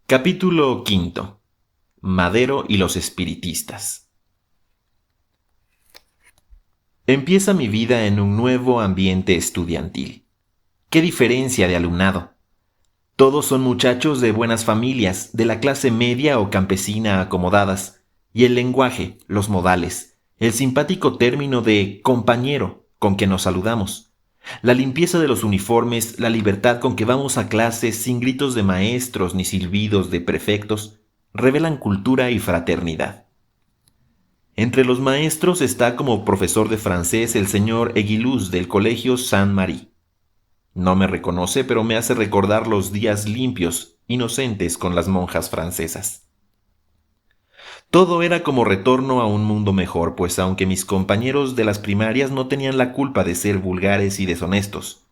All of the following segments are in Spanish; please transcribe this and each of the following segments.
Capítulo quinto. Madero y los espiritistas. Empieza mi vida en un nuevo ambiente estudiantil. ¡Qué diferencia de alumnado! Todos son muchachos de buenas familias, de la clase media o campesina acomodadas, y el lenguaje, los modales, el simpático término de compañero con que nos saludamos, la limpieza de los uniformes, la libertad con que vamos a clases sin gritos de maestros ni silbidos de prefectos, revelan cultura y fraternidad. Entre los maestros está como profesor de francés el señor Eguiluz del Colegio Saint-Marie. No me reconoce, pero me hace recordar los días limpios, inocentes con las monjas francesas. Todo era como retorno a un mundo mejor, pues aunque mis compañeros de las primarias no tenían la culpa de ser vulgares y deshonestos,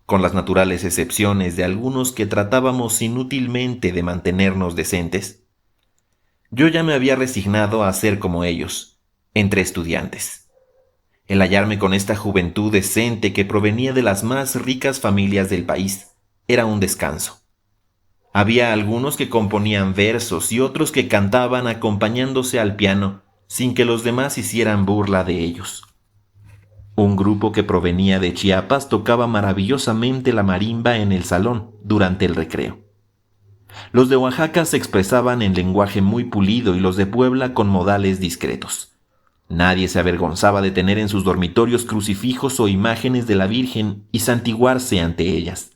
con las naturales excepciones de algunos que tratábamos inútilmente de mantenernos decentes, yo ya me había resignado a ser como ellos, entre estudiantes. El hallarme con esta juventud decente que provenía de las más ricas familias del país era un descanso. Había algunos que componían versos y otros que cantaban acompañándose al piano sin que los demás hicieran burla de ellos. Un grupo que provenía de Chiapas tocaba maravillosamente la marimba en el salón durante el recreo. Los de Oaxaca se expresaban en lenguaje muy pulido y los de Puebla con modales discretos. Nadie se avergonzaba de tener en sus dormitorios crucifijos o imágenes de la Virgen y santiguarse ante ellas.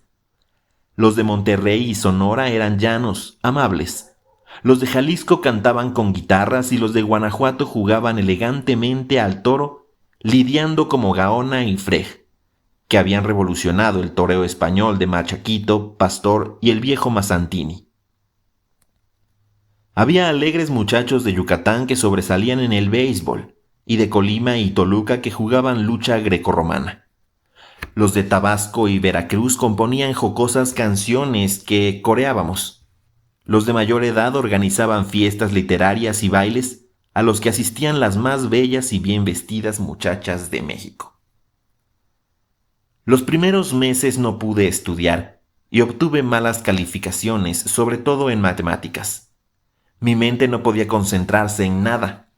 Los de Monterrey y Sonora eran llanos, amables. Los de Jalisco cantaban con guitarras y los de Guanajuato jugaban elegantemente al toro, lidiando como Gaona y Freg, que habían revolucionado el toreo español de Machaquito, Pastor y el viejo Mazzantini. Había alegres muchachos de Yucatán que sobresalían en el béisbol, y de Colima y Toluca que jugaban lucha grecorromana. Los de Tabasco y Veracruz componían jocosas canciones que coreábamos. Los de mayor edad organizaban fiestas literarias y bailes a los que asistían las más bellas y bien vestidas muchachas de México. Los primeros meses no pude estudiar y obtuve malas calificaciones, sobre todo en matemáticas. Mi mente no podía concentrarse en nada.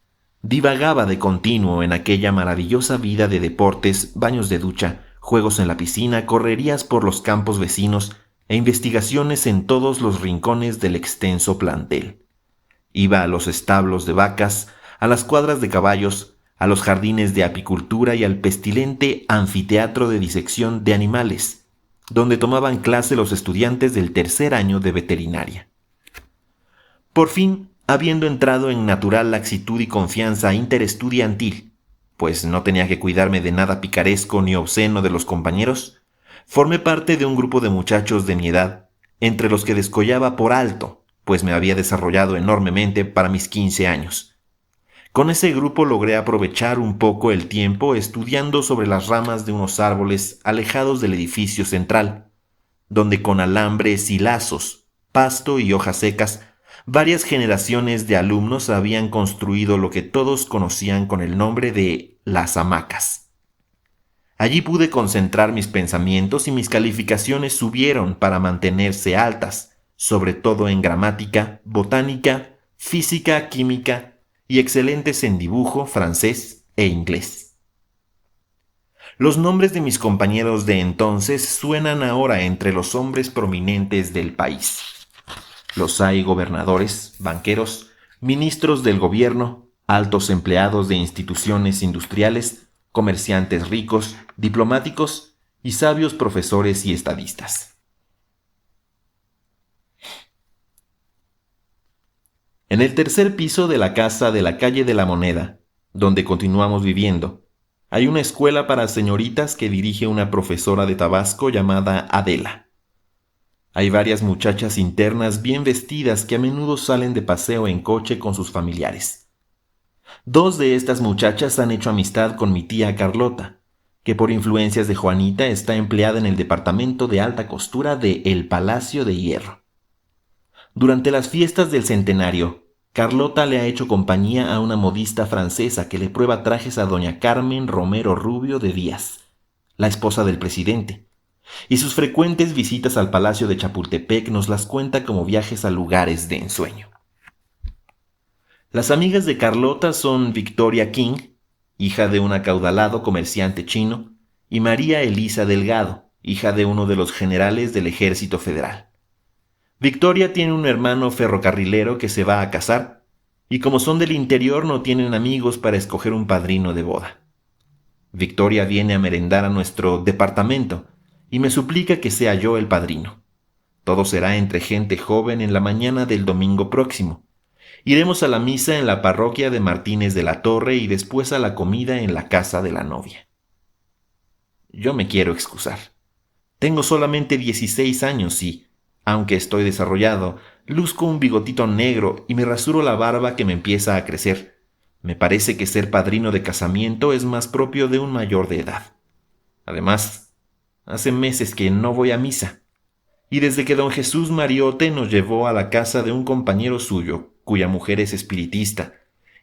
Divagaba de continuo en aquella maravillosa vida de deportes, baños de ducha, juegos en la piscina, correrías por los campos vecinos e investigaciones en todos los rincones del extenso plantel. Iba a los establos de vacas, a las cuadras de caballos, a los jardines de apicultura y al pestilente anfiteatro de disección de animales, donde tomaban clase los estudiantes del tercer año de veterinaria. Por fin, habiendo entrado en natural laxitud y confianza interestudiantil, pues no tenía que cuidarme de nada picaresco ni obsceno de los compañeros, formé parte de un grupo de muchachos de mi edad, entre los que descollaba por alto, pues me había desarrollado enormemente para mis 15 años. Con ese grupo logré aprovechar un poco el tiempo estudiando sobre las ramas de unos árboles alejados del edificio central, donde con alambres y lazos, pasto y hojas secas, varias generaciones de alumnos habían construido lo que todos conocían con el nombre de las hamacas. Allí pude concentrar mis pensamientos y mis calificaciones subieron para mantenerse altas, sobre todo en gramática, botánica, física, química y excelentes en dibujo, francés e inglés. Los nombres de mis compañeros de entonces suenan ahora entre los hombres prominentes del país. Los hay gobernadores, banqueros, ministros del gobierno, altos empleados de instituciones industriales, comerciantes ricos, diplomáticos y sabios profesores y estadistas. En el tercer piso de la casa de la calle de la Moneda, donde continuamos viviendo, hay una escuela para señoritas que dirige una profesora de Tabasco llamada Adela. Hay varias muchachas internas bien vestidas que a menudo salen de paseo en coche con sus familiares. Dos de estas muchachas han hecho amistad con mi tía Carlota, que por influencias de Juanita está empleada en el departamento de alta costura de El Palacio de Hierro. Durante las fiestas del centenario, Carlota le ha hecho compañía a una modista francesa que le prueba trajes a doña Carmen Romero Rubio de Díaz, la esposa del presidente, y sus frecuentes visitas al Palacio de Chapultepec nos las cuenta como viajes a lugares de ensueño. Las amigas de Carlota son Victoria King, hija de un acaudalado comerciante chino, y María Elisa Delgado, hija de uno de los generales del Ejército Federal. Victoria tiene un hermano ferrocarrilero que se va a casar, y como son del interior no tienen amigos para escoger un padrino de boda. Victoria viene a merendar a nuestro departamento y me suplica que sea yo el padrino. Todo será entre gente joven en la mañana del domingo próximo. Iremos a la misa en la parroquia de Martínez de la Torre y después a la comida en la casa de la novia. Yo me quiero excusar. Tengo solamente 16 años y, aunque estoy desarrollado, luzco un bigotito negro y me rasuro la barba que me empieza a crecer. Me parece que ser padrino de casamiento es más propio de un mayor de edad. Además, hace meses que no voy a misa. Y desde que don Jesús Mariote nos llevó a la casa de un compañero suyo, cuya mujer es espiritista,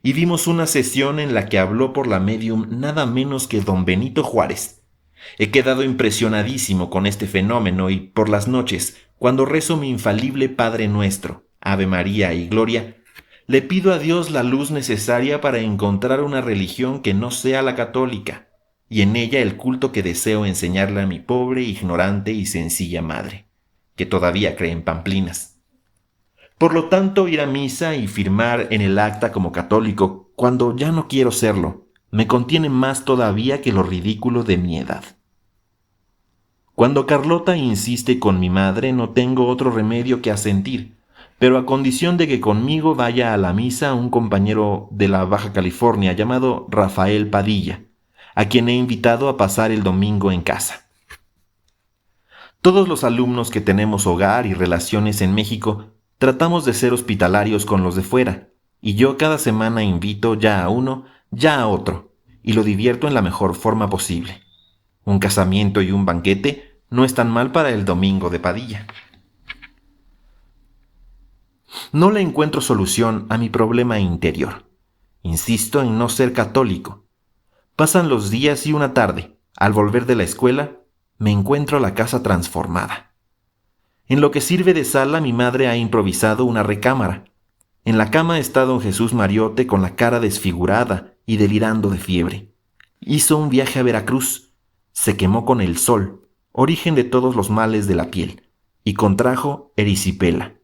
y vimos una sesión en la que habló por la médium nada menos que don Benito Juárez. He quedado impresionadísimo con este fenómeno y por las noches, cuando rezo mi infalible Padre Nuestro, Ave María y Gloria, le pido a Dios la luz necesaria para encontrar una religión que no sea la católica, y en ella el culto que deseo enseñarle a mi pobre, ignorante y sencilla madre, que todavía cree en pamplinas. Por lo tanto, ir a misa y firmar en el acta como católico, cuando ya no quiero serlo, me contiene más todavía que lo ridículo de mi edad. Cuando Carlota insiste con mi madre, no tengo otro remedio que asentir, pero a condición de que conmigo vaya a la misa un compañero de la Baja California llamado Rafael Padilla, a quien he invitado a pasar el domingo en casa. Todos los alumnos que tenemos hogar y relaciones en México tratamos de ser hospitalarios con los de fuera, y yo cada semana invito ya a uno, ya a otro, y lo divierto en la mejor forma posible. Un casamiento y un banquete no están mal para el domingo de Padilla. No le encuentro solución a mi problema interior. Insisto en no ser católico. Pasan los días y una tarde, al volver de la escuela, me encuentro la casa transformada. En lo que sirve de sala, mi madre ha improvisado una recámara. En la cama está don Jesús Mariote con la cara desfigurada y delirando de fiebre. Hizo un viaje a Veracruz, se quemó con el sol, origen de todos los males de la piel, y contrajo erisipela.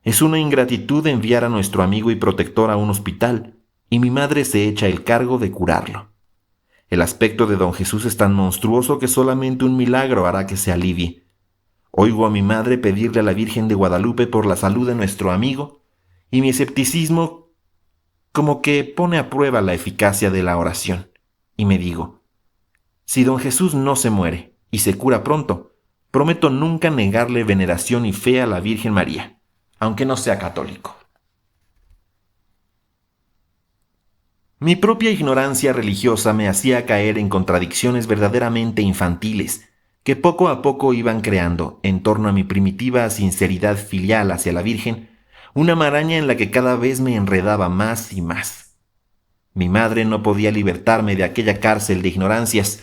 Es una ingratitud enviar a nuestro amigo y protector a un hospital, y mi madre se echa el cargo de curarlo. El aspecto de don Jesús es tan monstruoso que solamente un milagro hará que se alivie. Oigo a mi madre pedirle a la Virgen de Guadalupe por la salud de nuestro amigo, y mi escepticismo como que pone a prueba la eficacia de la oración, y me digo, si don Jesús no se muere y se cura pronto, prometo nunca negarle veneración y fe a la Virgen María, aunque no sea católico. Mi propia ignorancia religiosa me hacía caer en contradicciones verdaderamente infantiles, que poco a poco iban creando, en torno a mi primitiva sinceridad filial hacia la Virgen, una maraña en la que cada vez me enredaba más y más. Mi madre no podía libertarme de aquella cárcel de ignorancias.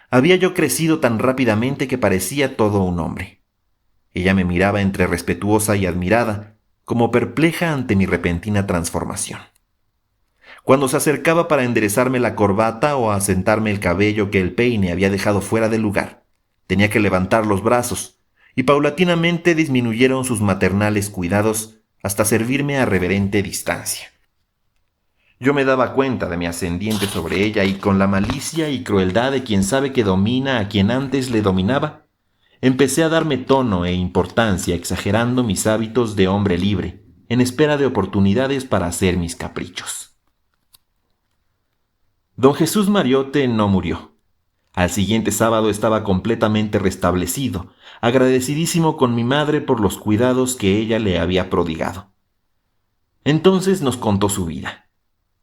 Había yo crecido tan rápidamente que parecía todo un hombre. Ella me miraba entre respetuosa y admirada, como perpleja ante mi repentina transformación. Cuando se acercaba para enderezarme la corbata o asentarme el cabello que el peine había dejado fuera de lugar, tenía que levantar los brazos, y paulatinamente disminuyeron sus maternales cuidados hasta servirme a reverente distancia. Yo me daba cuenta de mi ascendiente sobre ella y con la malicia y crueldad de quien sabe que domina a quien antes le dominaba, empecé a darme tono e importancia exagerando mis hábitos de hombre libre, en espera de oportunidades para hacer mis caprichos. Don Jesús Mariote no murió. Al siguiente sábado estaba completamente restablecido, agradecidísimo con mi madre por los cuidados que ella le había prodigado. Entonces nos contó su vida.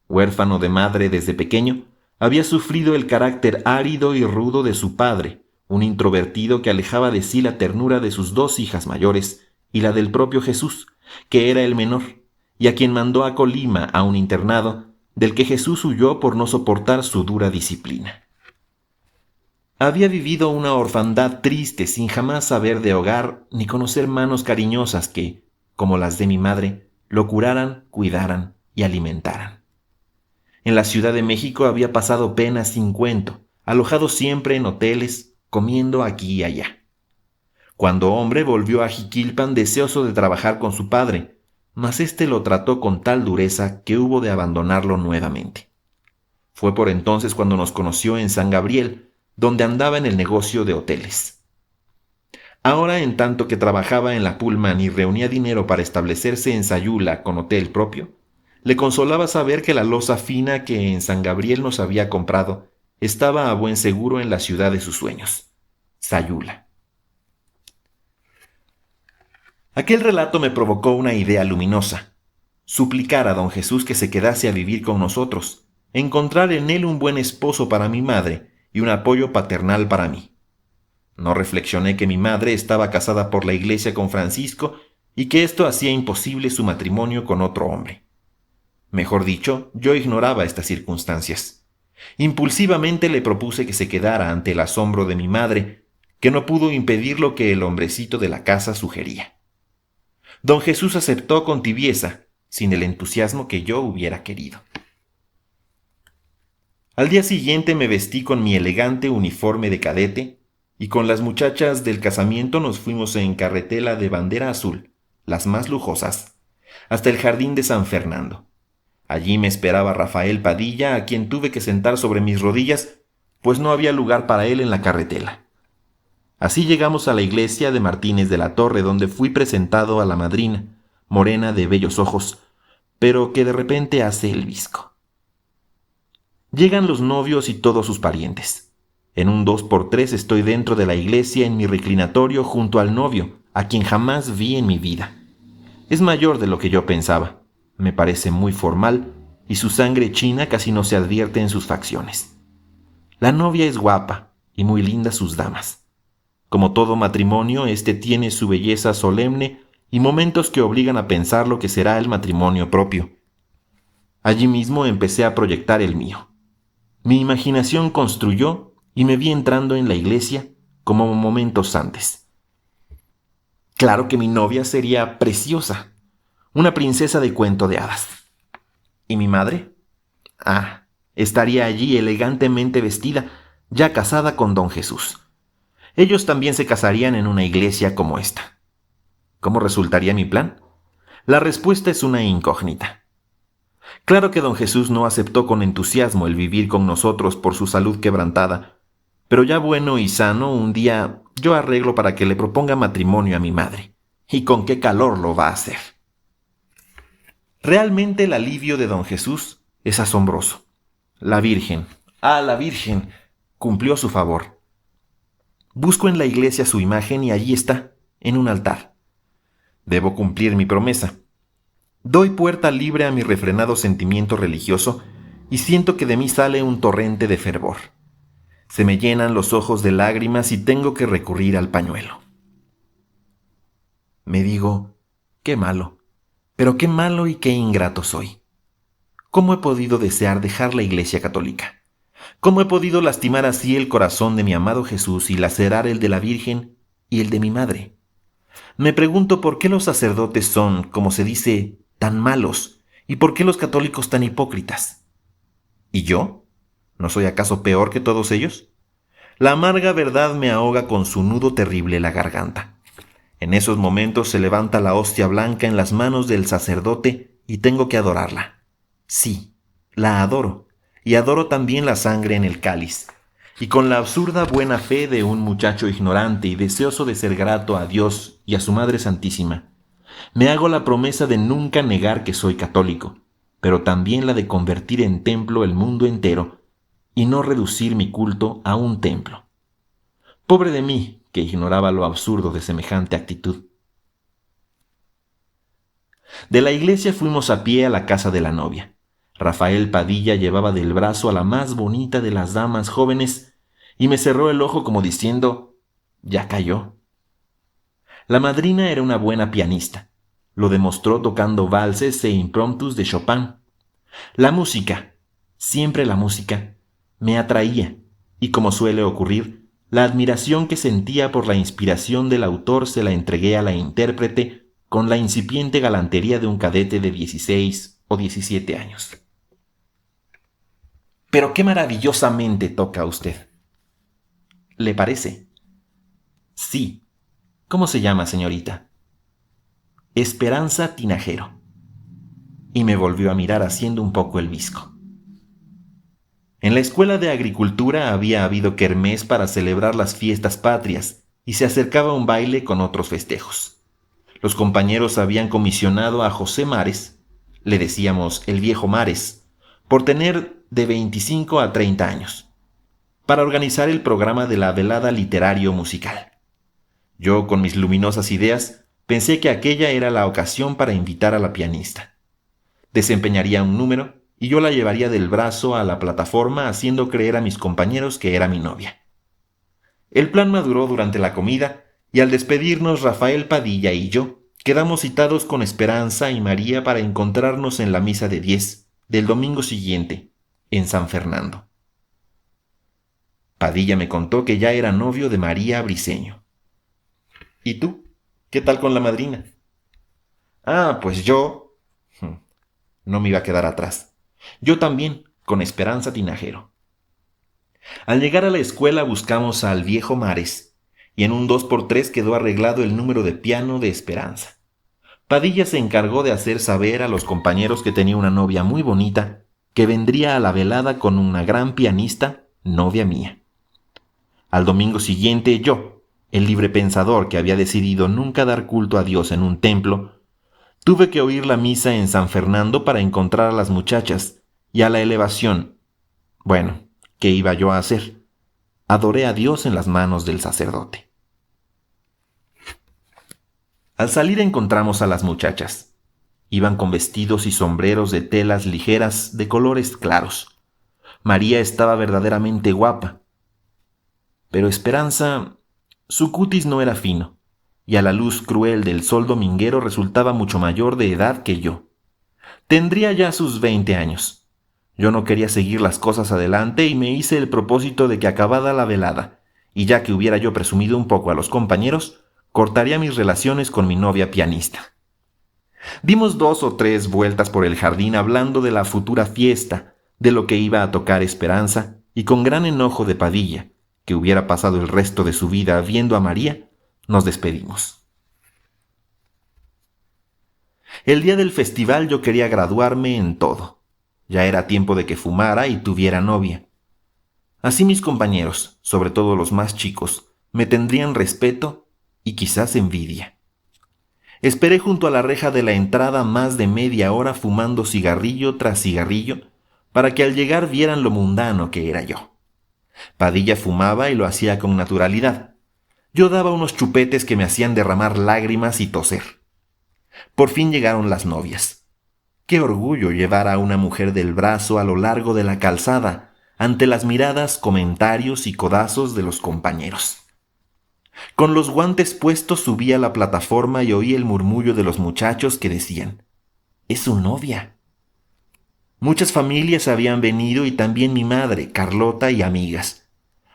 Huérfano de madre desde pequeño, había sufrido el carácter árido y rudo de su padre, un introvertido que alejaba de sí la ternura de sus dos hijas mayores y la del propio Jesús, que era el menor, y a quien mandó a Colima a un internado, del que Jesús huyó por no soportar su dura disciplina. Había vivido una orfandad triste sin jamás saber de hogar ni conocer manos cariñosas que, como las de mi madre, lo curaran, cuidaran y alimentaran. En la Ciudad de México había pasado penas sin cuento, alojado siempre en hoteles, comiendo aquí y allá. Cuando hombre volvió a Jiquilpan deseoso de trabajar con su padre, mas éste lo trató con tal dureza que hubo de abandonarlo nuevamente. Fue por entonces cuando nos conoció en San Gabriel, donde andaba en el negocio de hoteles. Ahora, en tanto que trabajaba en la Pullman y reunía dinero para establecerse en Sayula con hotel propio, le consolaba saber que la loza fina que en San Gabriel nos había comprado estaba a buen seguro en la ciudad de sus sueños, Sayula. Aquel relato me provocó una idea luminosa: suplicar a don Jesús que se quedase a vivir con nosotros, encontrar en él un buen esposo para mi madre y un apoyo paternal para mí. No reflexioné que mi madre estaba casada por la iglesia con Francisco y que esto hacía imposible su matrimonio con otro hombre. Mejor dicho, yo ignoraba estas circunstancias. Impulsivamente le propuse que se quedara ante el asombro de mi madre, que no pudo impedir lo que el hombrecito de la casa sugería. Don Jesús aceptó con tibieza, sin el entusiasmo que yo hubiera querido. Al día siguiente me vestí con mi elegante uniforme de cadete y con las muchachas del casamiento nos fuimos en carretela de bandera azul, las más lujosas, hasta el jardín de San Fernando. Allí me esperaba Rafael Padilla, a quien tuve que sentar sobre mis rodillas, pues no había lugar para él en la carretela. Así llegamos a la iglesia de Martínez de la Torre, donde fui presentado a la madrina, morena de bellos ojos, pero que de repente hace el visco. Llegan los novios y todos sus parientes. En un 2x3 estoy dentro de la iglesia en mi reclinatorio junto al novio, a quien jamás vi en mi vida. Es mayor de lo que yo pensaba, me parece muy formal, y su sangre china casi no se advierte en sus facciones. La novia es guapa y muy lindas sus damas. Como todo matrimonio, este tiene su belleza solemne y momentos que obligan a pensar lo que será el matrimonio propio. Allí mismo empecé a proyectar el mío. Mi imaginación construyó y me vi entrando en la iglesia como momentos antes. Claro que mi novia sería preciosa, una princesa de cuento de hadas. ¿Y mi madre? Estaría allí elegantemente vestida, ya casada con don Jesús. Ellos también se casarían en una iglesia como esta. ¿Cómo resultaría mi plan? La respuesta es una incógnita. Claro que don Jesús no aceptó con entusiasmo el vivir con nosotros por su salud quebrantada, pero ya bueno y sano, un día yo arreglo para que le proponga matrimonio a mi madre. ¿Y con qué calor lo va a hacer? Realmente el alivio de don Jesús es asombroso. La Virgen, la Virgen, cumplió su favor. Busco en la iglesia su imagen y allí está, en un altar. Debo cumplir mi promesa. Doy puerta libre a mi refrenado sentimiento religioso y siento que de mí sale un torrente de fervor. Se me llenan los ojos de lágrimas y tengo que recurrir al pañuelo. Me digo, qué malo, pero qué malo y qué ingrato soy. ¿Cómo he podido desear dejar la Iglesia Católica? ¿Cómo he podido lastimar así el corazón de mi amado Jesús y lacerar el de la Virgen y el de mi madre? Me pregunto por qué los sacerdotes son, como se dice, tan malos y por qué los católicos tan hipócritas. ¿Y yo? ¿No soy acaso peor que todos ellos? La amarga verdad me ahoga con su nudo terrible la garganta. En esos momentos se levanta la hostia blanca en las manos del sacerdote y tengo que adorarla. Sí, la adoro. Y adoro también la sangre en el cáliz. Y con la absurda buena fe de un muchacho ignorante y deseoso de ser grato a Dios y a su Madre Santísima, me hago la promesa de nunca negar que soy católico, pero también la de convertir en templo el mundo entero y no reducir mi culto a un templo. Pobre de mí, que ignoraba lo absurdo de semejante actitud. De la iglesia fuimos a pie a la casa de la novia. Rafael Padilla llevaba del brazo a la más bonita de las damas jóvenes y me cerró el ojo como diciendo, ya cayó. La madrina era una buena pianista. Lo demostró tocando valses e impromptus de Chopin. La música, siempre la música, me atraía y, como suele ocurrir, La admiración que sentía por la inspiración del autor se la entregué a la intérprete con la incipiente galantería de un cadete de 16 o 17 años. Pero qué maravillosamente toca usted. ¿Le parece? Sí. ¿Cómo se llama, señorita? Esperanza Tinajero. Y me volvió a mirar haciendo un poco el bizco. En la escuela de agricultura había habido kermés para celebrar las fiestas patrias y se acercaba un baile con otros festejos. Los compañeros habían comisionado a José Mares, le decíamos el viejo Mares, por tener de 25 a 30 años, para organizar el programa de la velada literario-musical. Yo, con mis luminosas ideas, pensé que aquella era la ocasión para invitar a la pianista. Desempeñaría un número y yo la llevaría del brazo a la plataforma haciendo creer a mis compañeros que era mi novia. El plan maduró durante la comida y al despedirnos Rafael Padilla y yo quedamos citados con Esperanza y María para encontrarnos en la misa de 10 del domingo siguiente, en San Fernando. Padilla me contó que ya era novio de María Briceño. ¿Y tú? ¿Qué tal con la madrina? Pues yo... No me iba a quedar atrás. Yo también, con Esperanza Tinajero. Al llegar a la escuela buscamos al viejo Mares, y en un 2x3 quedó arreglado el número de piano de Esperanza. Padilla se encargó de hacer saber a los compañeros que tenía una novia muy bonita, que vendría a la velada con una gran pianista, novia mía. Al domingo siguiente yo, el librepensador que había decidido nunca dar culto a Dios en un templo, tuve que oír la misa en San Fernando para encontrar a las muchachas y a la elevación. Bueno, ¿qué iba yo a hacer? Adoré a Dios en las manos del sacerdote. Al salir encontramos a las muchachas. Iban con vestidos y sombreros de telas ligeras de colores claros. María estaba verdaderamente guapa. Pero Esperanza, su cutis no era fino, y a la luz cruel del sol dominguero resultaba mucho mayor de edad que yo. Tendría ya sus 20 años. Yo no quería seguir las cosas adelante y me hice el propósito de que acabada la velada, y ya que hubiera yo presumido un poco a los compañeros, cortaría mis relaciones con mi novia pianista. Dimos 2 o 3 vueltas por el jardín hablando de la futura fiesta, de lo que iba a tocar Esperanza, y con gran enojo de Padilla, que hubiera pasado el resto de su vida viendo a María, nos despedimos. El día del festival yo quería graduarme en todo. Ya era tiempo de que fumara y tuviera novia. Así mis compañeros, sobre todo los más chicos, me tendrían respeto y quizás envidia. Esperé junto a la reja de la entrada más de media hora fumando cigarrillo tras cigarrillo para que al llegar vieran lo mundano que era yo. Padilla fumaba y lo hacía con naturalidad. Yo daba unos chupetes que me hacían derramar lágrimas y toser. Por fin llegaron las novias. Qué orgullo llevar a una mujer del brazo a lo largo de la calzada, ante las miradas, comentarios y codazos de los compañeros. Con los guantes puestos subí a la plataforma y oí el murmullo de los muchachos que decían: «Es su novia». Muchas familias habían venido y también mi madre, Carlota y amigas.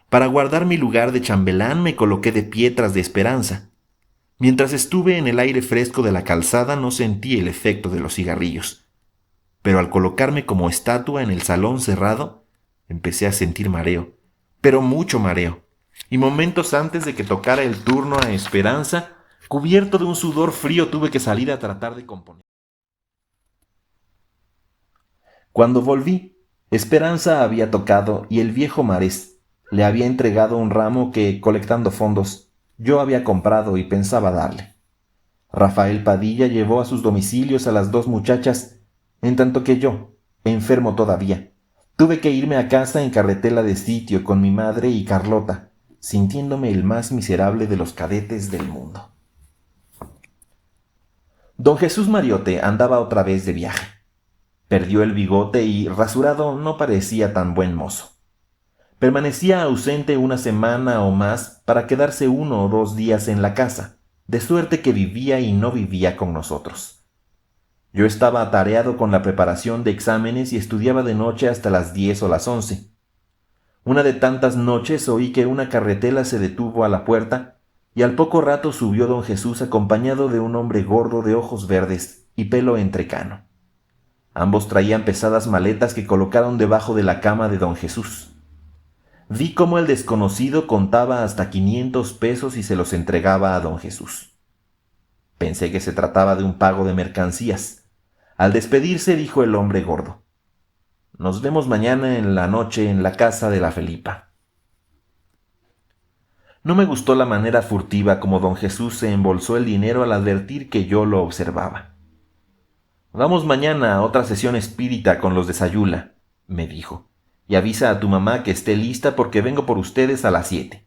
Para guardar mi lugar de chambelán me coloqué de pie tras de Esperanza. Mientras estuve en el aire fresco de la calzada no sentí el efecto de los cigarrillos. Pero al colocarme como estatua en el salón cerrado, empecé a sentir mareo, pero mucho mareo. Y momentos antes de que tocara el turno a Esperanza, cubierto de un sudor frío, tuve que salir a tratar de componer. Cuando volví, Esperanza había tocado y el viejo Mares le había entregado un ramo que, colectando fondos, yo había comprado y pensaba darle. Rafael Padilla llevó a sus domicilios a las 2 muchachas, en tanto que yo, enfermo todavía, tuve que irme a casa en carretela de sitio con mi madre y Carlota, sintiéndome el más miserable de los cadetes del mundo. Don Jesús Mariote andaba otra vez de viaje. Perdió el bigote y, rasurado, no parecía tan buen mozo. Permanecía ausente una semana o más para quedarse 1 o 2 días en la casa, de suerte que vivía y no vivía con nosotros. Yo estaba atareado con la preparación de exámenes y estudiaba de noche hasta las 10 o las 11. Una de tantas noches oí que una carretela se detuvo a la puerta y al poco rato subió don Jesús acompañado de un hombre gordo de ojos verdes y pelo entrecano. Ambos traían pesadas maletas que colocaron debajo de la cama de don Jesús. Vi cómo el desconocido contaba hasta 500 pesos y se los entregaba a don Jesús. Pensé que se trataba de un pago de mercancías. Al despedirse dijo el hombre gordo: «Nos vemos mañana en la noche en la casa de la Felipa». No me gustó la manera furtiva como don Jesús se embolsó el dinero al advertir que yo lo observaba. «Vamos mañana a otra sesión espírita con los de Sayula», me dijo, «y avisa a tu mamá que esté lista porque vengo por ustedes a las 7».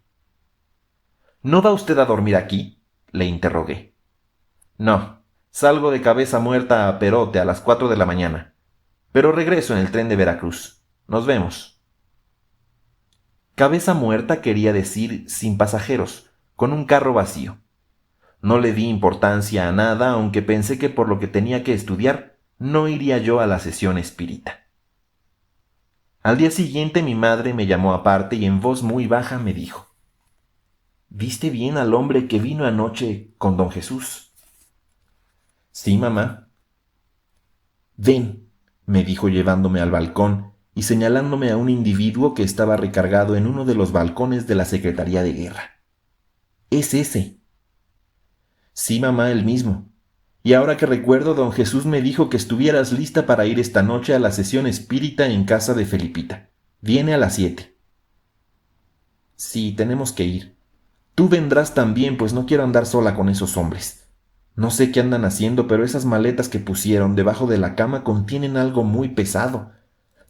«¿No va usted a dormir aquí?», le interrogué. «No, salgo de Cabeza Muerta a Perote a las 4 de la mañana, pero regreso en el tren de Veracruz. Nos vemos». Cabeza Muerta quería decir sin pasajeros, con un carro vacío. No le di importancia a nada, aunque pensé que por lo que tenía que estudiar, no iría yo a la sesión espírita. Al día siguiente mi madre me llamó aparte y en voz muy baja me dijo: «¿Viste bien al hombre que vino anoche con don Jesús?». «Sí, mamá». «Ven», me dijo llevándome al balcón y señalándome a un individuo que estaba recargado en uno de los balcones de la Secretaría de Guerra. «Es ese». «Sí, mamá, el mismo. Y ahora que recuerdo, don Jesús me dijo que estuvieras lista para ir esta noche a la sesión espírita en casa de Felipita. Viene a las 7». «Sí, tenemos que ir. Tú vendrás también, pues no quiero andar sola con esos hombres. No sé qué andan haciendo, pero esas maletas que pusieron debajo de la cama contienen algo muy pesado.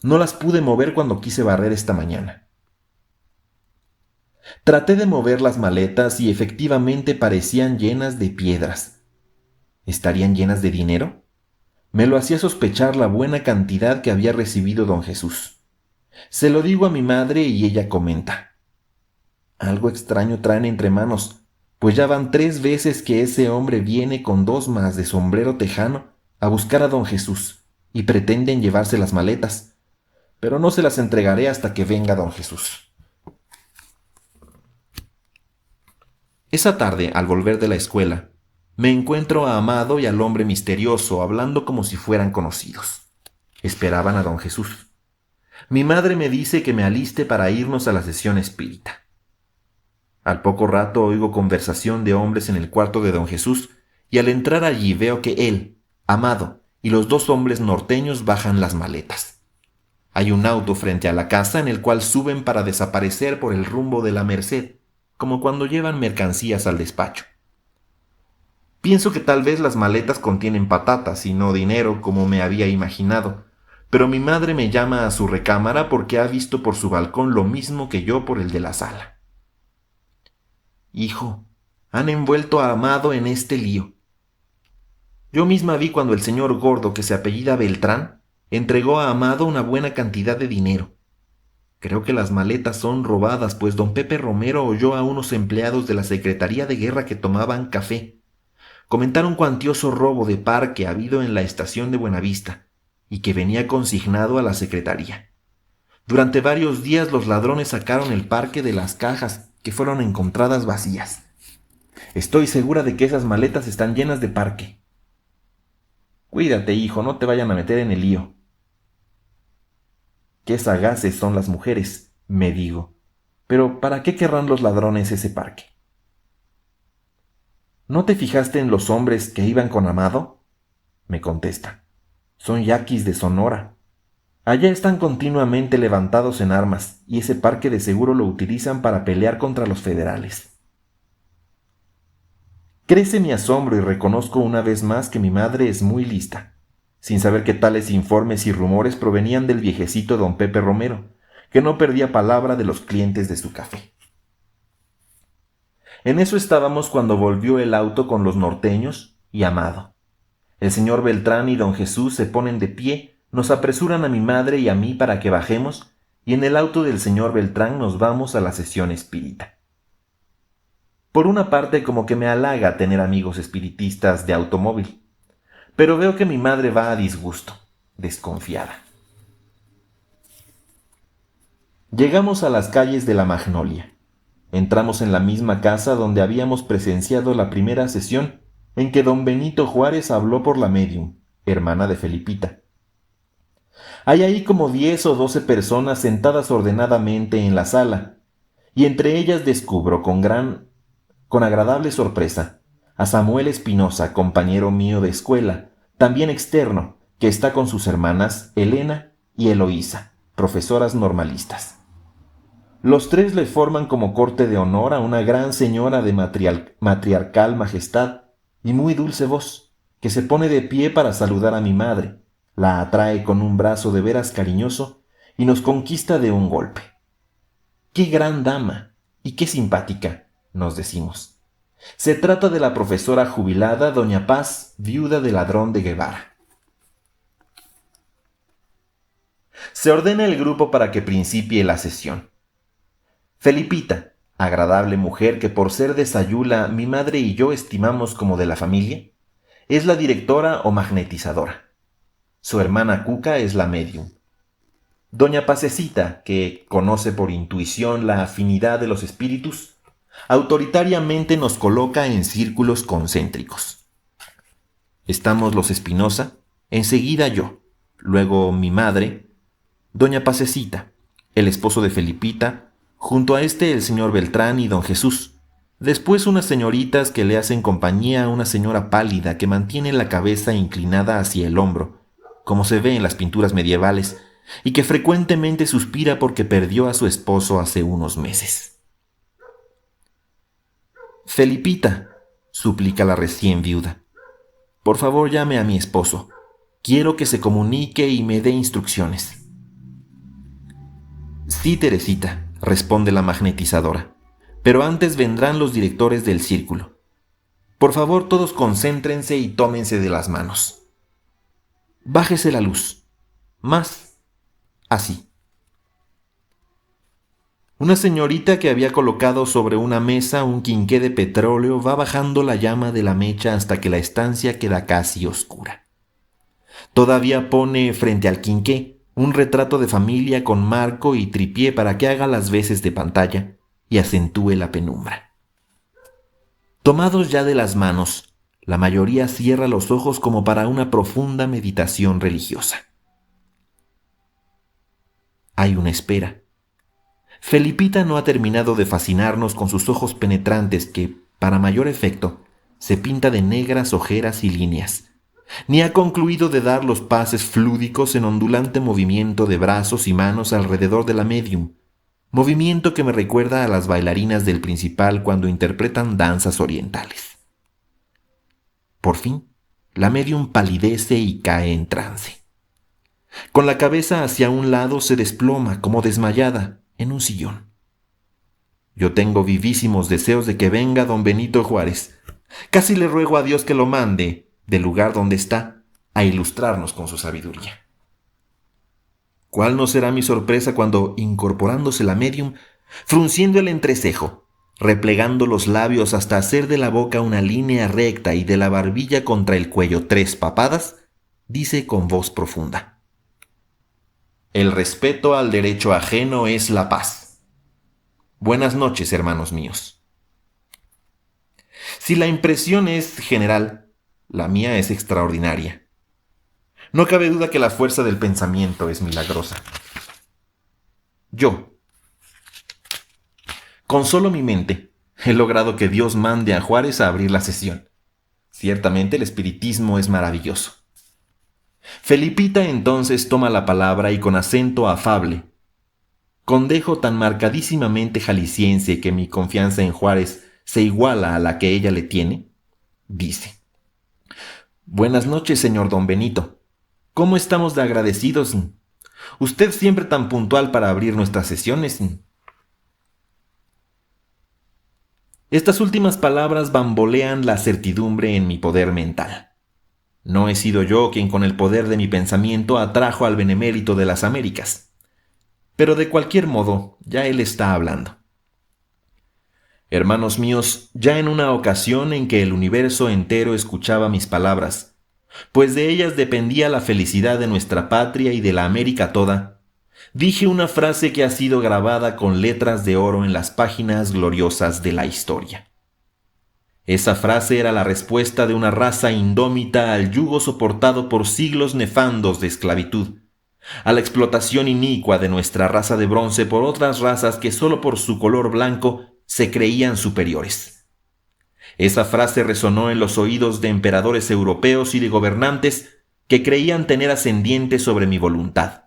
No las pude mover cuando quise barrer esta mañana». Traté de mover las maletas y efectivamente parecían llenas de piedras. ¿Estarían llenas de dinero? Me lo hacía sospechar la buena cantidad que había recibido don Jesús. Se lo digo a mi madre y ella comenta: «Algo extraño traen entre manos, pues ya van 3 veces que ese hombre viene con 2 más de sombrero tejano a buscar a don Jesús y pretenden llevarse las maletas, pero no se las entregaré hasta que venga don Jesús». Esa tarde, al volver de la escuela, me encuentro a Amado y al hombre misterioso hablando como si fueran conocidos. Esperaban a don Jesús. Mi madre me dice que me aliste para irnos a la sesión espírita. Al poco rato oigo conversación de hombres en el cuarto de don Jesús y al entrar allí veo que él, Amado y los 2 hombres norteños bajan las maletas. Hay un auto frente a la casa en el cual suben para desaparecer por el rumbo de la Merced, como cuando llevan mercancías al despacho. Pienso que tal vez las maletas contienen patatas y no dinero como me había imaginado, pero mi madre me llama a su recámara porque ha visto por su balcón lo mismo que yo por el de la sala. «Hijo, han envuelto a Amado en este lío. Yo misma vi cuando el señor gordo, que se apellida Beltrán, entregó a Amado una buena cantidad de dinero. Creo que las maletas son robadas, pues don Pepe Romero oyó a unos empleados de la Secretaría de Guerra que tomaban café comentar un cuantioso robo de parque habido en la estación de Buenavista y que venía consignado a la Secretaría. Durante varios días los ladrones sacaron el parque de las cajas que fueron encontradas vacías. Estoy segura de que esas maletas están llenas de parque. Cuídate, hijo, no te vayan a meter en el lío». «Qué sagaces son las mujeres», me digo. «Pero ¿para qué querrán los ladrones ese parque?». «¿No te fijaste en los hombres que iban con Amado?», me contesta. «Son yaquis de Sonora. Allá están continuamente levantados en armas y ese parque de seguro lo utilizan para pelear contra los federales». Crece mi asombro y reconozco una vez más que mi madre es muy lista, sin saber que tales informes y rumores provenían del viejecito don Pepe Romero, que no perdía palabra de los clientes de su café. En eso estábamos cuando volvió el auto con los norteños y Amado. El señor Beltrán y don Jesús se ponen de pie, nos apresuran a mi madre y a mí para que bajemos, y en el auto del señor Beltrán nos vamos a la sesión espírita. Por una parte, como que me halaga tener amigos espiritistas de automóvil, pero veo que mi madre va a disgusto, desconfiada. Llegamos a las calles de la Magnolia. Entramos en la misma casa donde habíamos presenciado la primera sesión en que don Benito Juárez habló por la médium, hermana de Felipita. Hay ahí como 10 o 12 personas sentadas ordenadamente en la sala, y entre ellas descubro con agradable sorpresa a Samuel Espinosa, compañero mío de escuela, también externo, que está con sus hermanas Elena y Eloísa, profesoras normalistas. Los tres le forman como corte de honor a una gran señora de matriarcal majestad y muy dulce voz, que se pone de pie para saludar a mi madre, la atrae con un brazo de veras cariñoso y nos conquista de un golpe. ¡Qué gran dama! ¡Y qué simpática!, nos decimos. Se trata de la profesora jubilada doña Paz, viuda del ladrón de Guevara. Se ordena el grupo para que principie la sesión. Felipita, agradable mujer que por ser de Sayula mi madre y yo estimamos como de la familia, es la directora o magnetizadora. Su hermana Cuca es la medium. Doña Pasecita, que conoce por intuición la afinidad de los espíritus, autoritariamente nos coloca en círculos concéntricos. Estamos los Espinosa, enseguida yo, luego mi madre, doña Pasecita, el esposo de Felipita, junto a este el señor Beltrán y don Jesús, después unas señoritas que le hacen compañía a una señora pálida que mantiene la cabeza inclinada hacia el hombro, como se ve en las pinturas medievales, y que frecuentemente suspira porque perdió a su esposo hace unos meses. Felipita, suplica la recién viuda, por favor llame a mi esposo. Quiero que se comunique y me dé instrucciones. Sí, Teresita, responde la magnetizadora, pero antes vendrán los directores del círculo. Por favor, todos concéntrense y tómense de las manos. Bájese la luz. Más. Así. Una señorita que había colocado sobre una mesa un quinqué de petróleo va bajando la llama de la mecha hasta que la estancia queda casi oscura. Todavía pone frente al quinqué un retrato de familia con marco y tripié para que haga las veces de pantalla y acentúe la penumbra. Tomados ya de las manos, la mayoría cierra los ojos como para una profunda meditación religiosa. Hay una espera. Felipita no ha terminado de fascinarnos con sus ojos penetrantes que, para mayor efecto, se pinta de negras ojeras y líneas, ni ha concluido de dar los pases flúdicos en ondulante movimiento de brazos y manos alrededor de la médium, movimiento que me recuerda a las bailarinas del Principal cuando interpretan danzas orientales. Por fin, la médium palidece y cae en trance. Con la cabeza hacia un lado se desploma, como desmayada, en un sillón. Yo tengo vivísimos deseos de que venga don Benito Juárez. Casi le ruego a Dios que lo mande, del lugar donde está, a ilustrarnos con su sabiduría. ¿Cuál no será mi sorpresa cuando, incorporándose la médium, frunciendo el entrecejo, replegando los labios hasta hacer de la boca una línea recta y de la barbilla contra el cuello 3 papadas, dice con voz profunda: el respeto al derecho ajeno es la paz. Buenas noches, hermanos míos. Si la impresión es general, la mía es extraordinaria. No cabe duda que la fuerza del pensamiento es milagrosa. Yo, con solo mi mente, he logrado que Dios mande a Juárez a abrir la sesión. Ciertamente el espiritismo es maravilloso. Felipita entonces toma la palabra y con acento afable, con dejo tan marcadísimamente jalisciense que mi confianza en Juárez se iguala a la que ella le tiene, dice: buenas noches, señor don Benito. ¿Cómo estamos de agradecidos? Usted siempre tan puntual para abrir nuestras sesiones. Estas últimas palabras bambolean la certidumbre en mi poder mental. No he sido yo quien con el poder de mi pensamiento atrajo al benemérito de las Américas. Pero de cualquier modo, ya él está hablando. Hermanos míos, ya en una ocasión en que el universo entero escuchaba mis palabras, pues de ellas dependía la felicidad de nuestra patria y de la América toda, Dije una frase que ha sido grabada con letras de oro en las páginas gloriosas de la historia. Esa frase era la respuesta de una raza indómita al yugo soportado por siglos nefandos de esclavitud, a la explotación inicua de nuestra raza de bronce por otras razas que solo por su color blanco se creían superiores. Esa frase resonó en los oídos de emperadores europeos y de gobernantes que creían tener ascendiente sobre mi voluntad.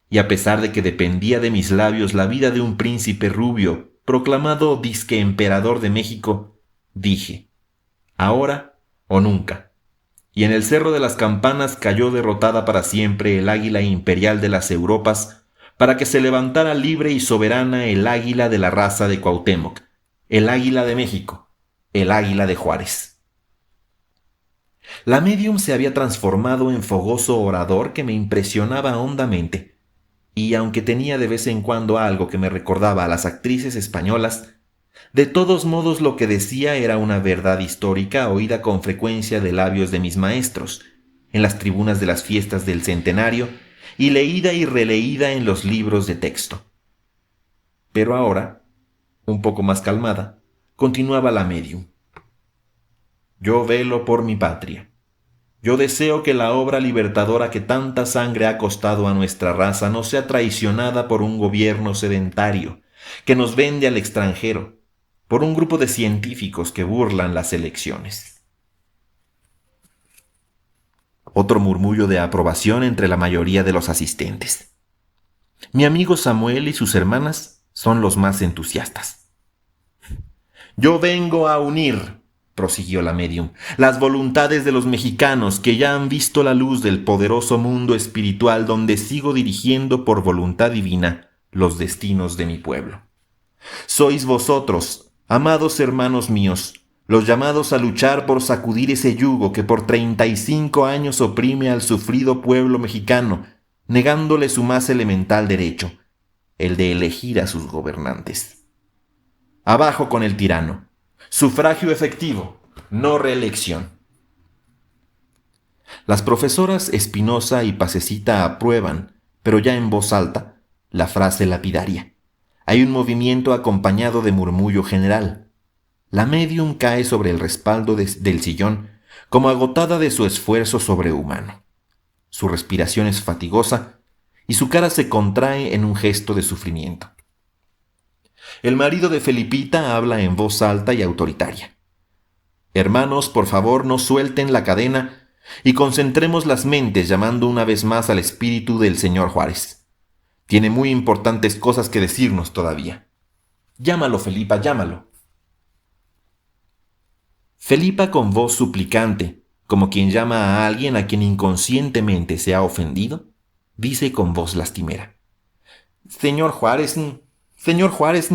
Y a pesar de que dependía de mis labios la vida de un príncipe rubio, proclamado disque emperador de México, dije, ahora o nunca. Y en el Cerro de las Campanas cayó derrotada para siempre el águila imperial de las Europas, para que se levantara libre y soberana el águila de la raza de Cuauhtémoc, el águila de México, el águila de Juárez. La médium se había transformado en fogoso orador que me impresionaba hondamente, y aunque tenía de vez en cuando algo que me recordaba a las actrices españolas, de todos modos lo que decía era una verdad histórica oída con frecuencia de labios de mis maestros, en las tribunas de las fiestas del centenario y leída y releída en los libros de texto. Pero ahora, un poco más calmada, continuaba la médium. Yo velo por mi patria. Yo deseo que la obra libertadora que tanta sangre ha costado a nuestra raza no sea traicionada por un gobierno sedentario que nos vende al extranjero, por un grupo de científicos que burlan las elecciones. Otro murmullo de aprobación entre la mayoría de los asistentes. Mi amigo Samuel y sus hermanas son los más entusiastas. Yo vengo a unir, prosiguió la médium, las voluntades de los mexicanos que ya han visto la luz del poderoso mundo espiritual donde sigo dirigiendo por voluntad divina los destinos de mi pueblo. Sois vosotros, amados hermanos míos, los llamados a luchar por sacudir ese yugo que por 35 años oprime al sufrido pueblo mexicano, negándole su más elemental derecho, el de elegir a sus gobernantes. Abajo con el tirano. Sufragio efectivo, no reelección. Las profesoras Espinosa y Pasecita aprueban, pero ya en voz alta, la frase lapidaria. Hay un movimiento acompañado de murmullo general. La médium cae sobre el respaldo del sillón, como agotada de su esfuerzo sobrehumano. Su respiración es fatigosa y su cara se contrae en un gesto de sufrimiento. El marido de Felipita habla en voz alta y autoritaria. Hermanos, por favor, no suelten la cadena y concentremos las mentes llamando una vez más al espíritu del señor Juárez. Tiene muy importantes cosas que decirnos todavía. Llámalo, Felipa, llámalo. Felipa, con voz suplicante, como quien llama a alguien a quien inconscientemente se ha ofendido, dice con voz lastimera. Señor Juárez, señor Juárez.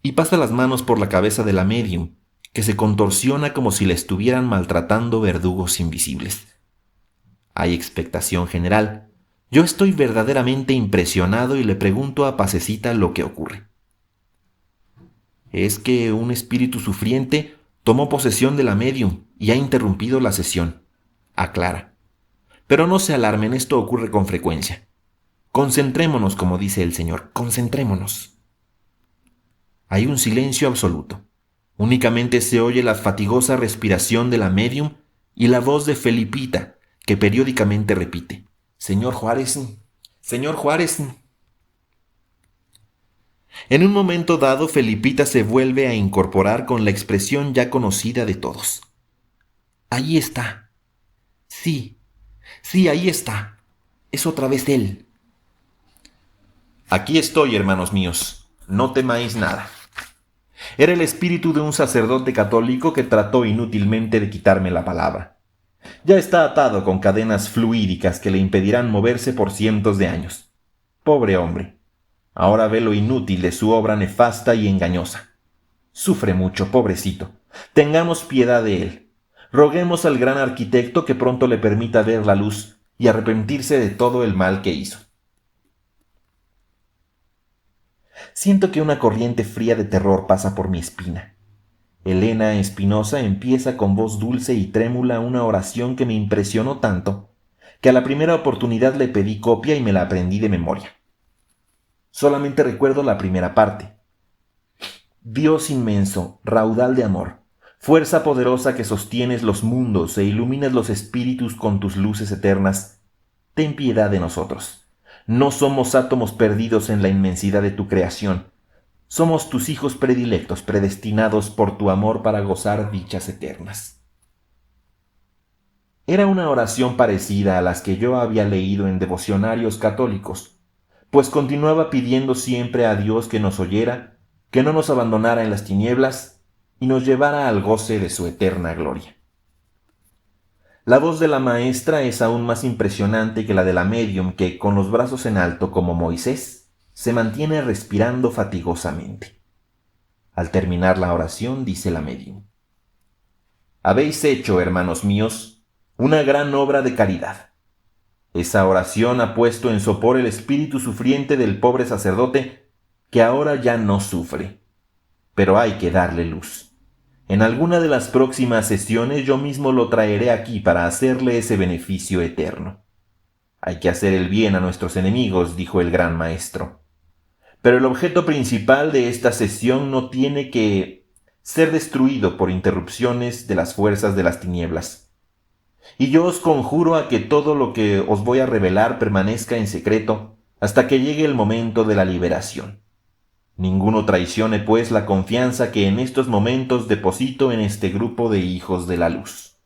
Y pasa las manos por la cabeza de la médium, que se contorsiona como si la estuvieran maltratando verdugos invisibles. Hay expectación general. Yo estoy verdaderamente impresionado y le pregunto a Pasecita lo que ocurre. Es que un espíritu sufriente tomó posesión de la médium y ha interrumpido la sesión, aclara. Pero no se alarmen, esto ocurre con frecuencia. Concentrémonos, como dice el Señor, concentrémonos. Hay un silencio absoluto. Únicamente se oye la fatigosa respiración de la médium y la voz de Felipita, que periódicamente repite, Señor Juárez, señor Juárez. En un momento dado, Felipita se vuelve a incorporar con la expresión ya conocida de todos. Ahí está. Sí, ahí está. Es otra vez él. Aquí estoy, hermanos míos. No temáis nada. Era el espíritu de un sacerdote católico que trató inútilmente de quitarme la palabra. Ya está atado con cadenas fluídicas que le impedirán moverse por cientos de años. Pobre hombre. Ahora ve lo inútil de su obra nefasta y engañosa. Sufre mucho, pobrecito. Tengamos piedad de él. Roguemos al gran arquitecto que pronto le permita ver la luz y arrepentirse de todo el mal que hizo. Siento que una corriente fría de terror pasa por mi espina. Elena Espinosa empieza con voz dulce y trémula una oración que me impresionó tanto que a la primera oportunidad le pedí copia y me la aprendí de memoria. Solamente recuerdo la primera parte. Dios inmenso, raudal de amor, fuerza poderosa que sostienes los mundos e iluminas los espíritus con tus luces eternas, ten piedad de nosotros. No somos átomos perdidos en la inmensidad de tu creación. Somos tus hijos predilectos, predestinados por tu amor para gozar dichas eternas. Era una oración parecida a las que yo había leído en devocionarios católicos, pues continuaba pidiendo siempre a Dios que nos oyera, que no nos abandonara en las tinieblas y nos llevara al goce de su eterna gloria. La voz de la maestra es aún más impresionante que la de la médium que, con los brazos en alto como Moisés, se mantiene respirando fatigosamente. Al terminar la oración dice la médium: «Habéis hecho, hermanos míos, una gran obra de caridad. Esa oración ha puesto en sopor el espíritu sufriente del pobre sacerdote, que ahora ya no sufre. Pero hay que darle luz. En alguna de las próximas sesiones yo mismo lo traeré aquí para hacerle ese beneficio eterno. Hay que hacer el bien a nuestros enemigos», dijo el gran maestro. «Pero el objeto principal de esta sesión no tiene que ser destruido por interrupciones de las fuerzas de las tinieblas. Y yo os conjuro a que todo lo que os voy a revelar permanezca en secreto hasta que llegue el momento de la liberación. Ninguno traicione, pues, la confianza que en estos momentos deposito en este grupo de hijos de la luz».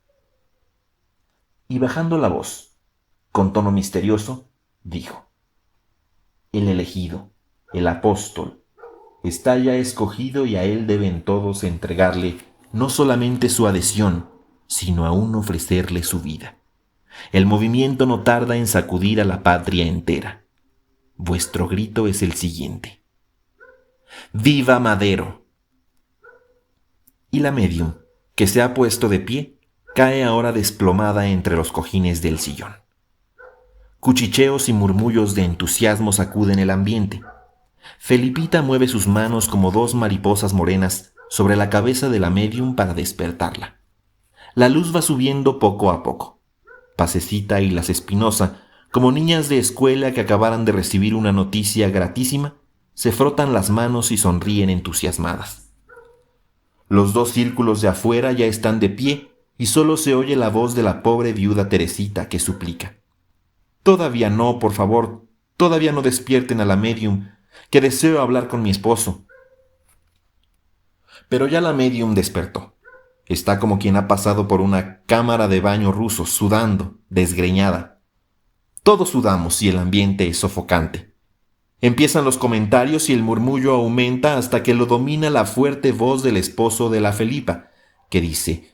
Y bajando la voz, con tono misterioso, dijo: «El elegido, el apóstol, está ya escogido y a él deben todos entregarle no solamente su adhesión, sino aún ofrecerle su vida. El movimiento no tarda en sacudir a la patria entera. Vuestro grito es el siguiente: ¡Viva Madero!». Y la médium, que se ha puesto de pie, cae ahora desplomada entre los cojines del sillón. Cuchicheos y murmullos de entusiasmo sacuden el ambiente. Felipita mueve sus manos como dos mariposas morenas sobre la cabeza de la médium para despertarla. La luz va subiendo poco a poco. Pasecita y Las Espinosa, como niñas de escuela que acabaran de recibir una noticia gratísima, se frotan las manos y sonríen entusiasmadas. Los dos círculos de afuera ya están de pie y solo se oye la voz de la pobre viuda Teresita que suplica: «Todavía no, por favor, todavía no despierten a la médium, que deseo hablar con mi esposo». Pero ya la médium despertó. Está como quien ha pasado por una cámara de baño ruso, sudando, desgreñada. Todos sudamos y el ambiente es sofocante. Empiezan los comentarios y el murmullo aumenta hasta que lo domina la fuerte voz del esposo de la Felipa, que dice: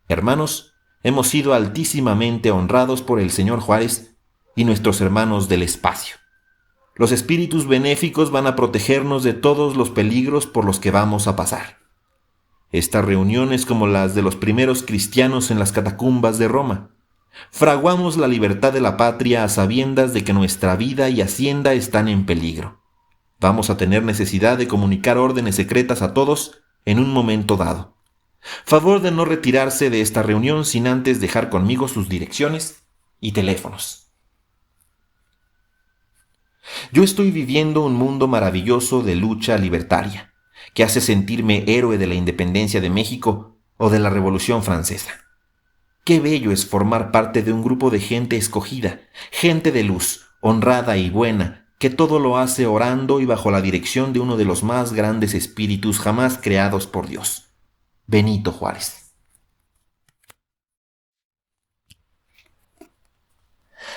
«Hermanos, hemos sido altísimamente honrados por el señor Juárez y nuestros hermanos del espacio. Los espíritus benéficos van a protegernos de todos los peligros por los que vamos a pasar. Esta reunión es como las de los primeros cristianos en las catacumbas de Roma. Fraguamos la libertad de la patria a sabiendas de que nuestra vida y hacienda están en peligro. Vamos a tener necesidad de comunicar órdenes secretas a todos en un momento dado. Favor de no retirarse de esta reunión sin antes dejar conmigo sus direcciones y teléfonos. Yo estoy viviendo un mundo maravilloso de lucha libertaria, que hace sentirme héroe de la independencia de México o de la Revolución Francesa. Qué bello es formar parte de un grupo de gente escogida, gente de luz, honrada y buena, que todo lo hace orando y bajo la dirección de uno de los más grandes espíritus jamás creados por Dios, Benito Juárez.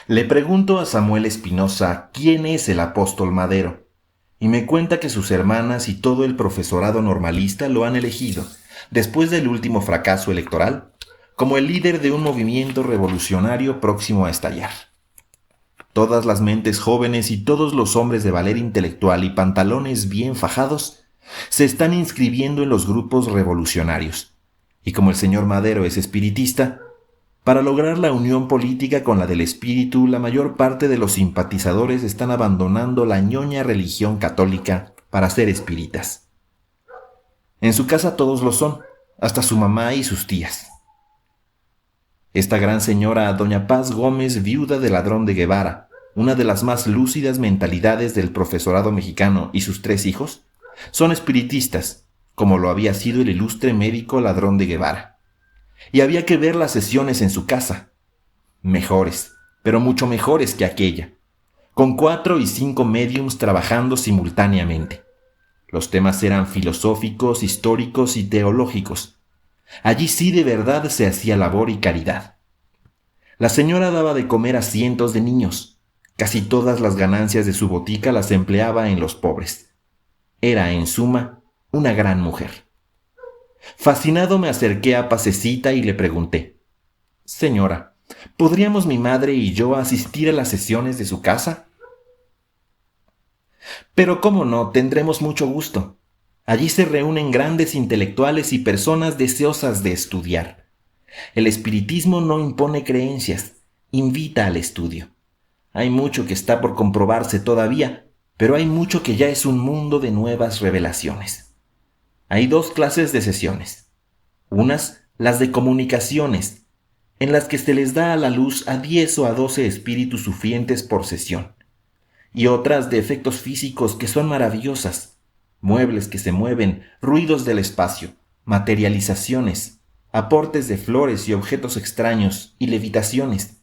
Le pregunto a Samuel Espinosa quién es el apóstol Madero, y me cuenta que sus hermanas y todo el profesorado normalista lo han elegido, después del último fracaso electoral, como el líder de un movimiento revolucionario próximo a estallar. Todas las mentes jóvenes y todos los hombres de valer intelectual y pantalones bien fajados se están inscribiendo en los grupos revolucionarios, y como el señor Madero es espiritista, para lograr la unión política con la del espíritu, la mayor parte de los simpatizadores están abandonando la ñoña religión católica para ser espíritas. En su casa todos lo son, hasta su mamá y sus tías. Esta gran señora, doña Paz Gómez, viuda del ladrón de Guevara, una de las más lúcidas mentalidades del profesorado mexicano, y sus 3 hijos, son espiritistas, como lo había sido el ilustre médico ladrón de Guevara. Y había que ver las sesiones en su casa. Mejores, pero mucho mejores que aquella, con 4 y 5 médiums trabajando simultáneamente. Los temas eran filosóficos, históricos y teológicos. Allí sí de verdad se hacía labor y caridad. La señora daba de comer a cientos de niños. Casi todas las ganancias de su botica las empleaba en los pobres. Era, en suma, una gran mujer. Fascinado me acerqué a Pasecita y le pregunté: «Señora, ¿podríamos mi madre y yo asistir a las sesiones de su casa?» «Pero cómo no, tendremos mucho gusto. Allí se reúnen grandes intelectuales y personas deseosas de estudiar. El espiritismo no impone creencias, invita al estudio. Hay mucho que está por comprobarse todavía, pero hay mucho que ya es un mundo de nuevas revelaciones. Hay 2 clases de sesiones. Unas, las de comunicaciones, en las que se les da a la luz a 10 o a 12 espíritus sufrientes por sesión. Y otras de efectos físicos que son maravillosas. Muebles que se mueven, ruidos del espacio, materializaciones, aportes de flores y objetos extraños y levitaciones.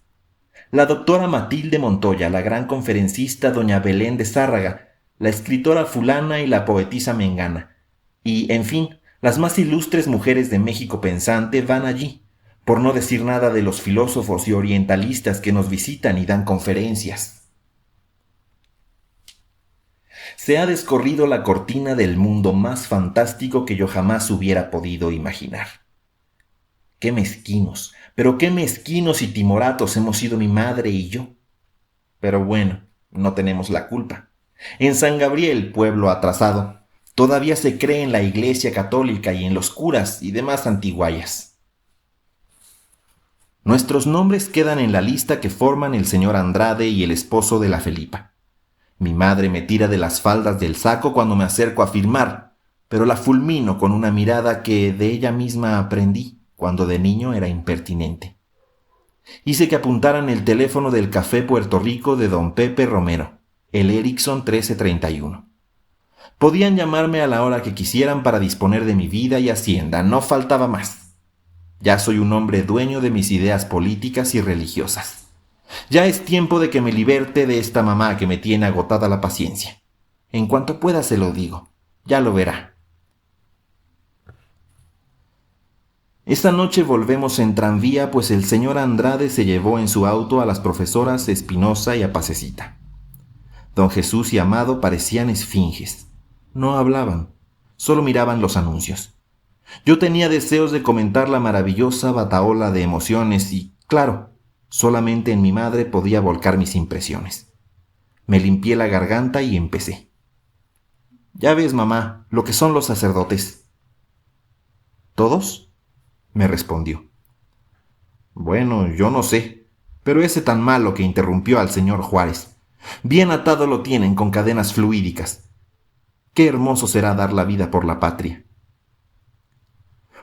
La doctora Matilde Montoya, la gran conferencista doña Belén de Zárraga, la escritora fulana y la poetisa mengana, y, en fin, las más ilustres mujeres de México pensante van allí, por no decir nada de los filósofos y orientalistas que nos visitan y dan conferencias. Se ha descorrido la cortina del mundo más fantástico que yo jamás hubiera podido imaginar. Qué mezquinos, pero qué mezquinos y timoratos hemos sido mi madre y yo. Pero bueno, no tenemos la culpa. En San Gabriel, pueblo atrasado, todavía se cree en la Iglesia Católica y en los curas y demás antiguallas. Nuestros nombres quedan en la lista que forman el señor Andrade y el esposo de la Felipa. Mi madre me tira de las faldas del saco cuando me acerco a firmar, pero la fulmino con una mirada que de ella misma aprendí cuando de niño era impertinente. Hice que apuntaran el teléfono del Café Puerto Rico de don Pepe Romero, el Erickson 1331. Podían llamarme a la hora que quisieran para disponer de mi vida y hacienda, no faltaba más. Ya soy un hombre dueño de mis ideas políticas y religiosas. Ya es tiempo de que me liberte de esta mamá que me tiene agotada la paciencia. En cuanto pueda se lo digo, ya lo verá. Esta noche volvemos en tranvía, pues el señor Andrade se llevó en su auto a las profesoras Espinosa y a Pasecita. Don Jesús y Amado parecían esfinges. No hablaban, solo miraban los anuncios. Yo tenía deseos de comentar la maravillosa batahola de emociones y, claro, solamente en mi madre podía volcar mis impresiones. Me limpié la garganta y empecé. «Ya ves, mamá, lo que son los sacerdotes». «¿Todos?», me respondió. «Bueno, yo no sé, pero ese tan malo que interrumpió al señor Juárez. Bien atado lo tienen con cadenas fluídicas. Qué hermoso será dar la vida por la patria».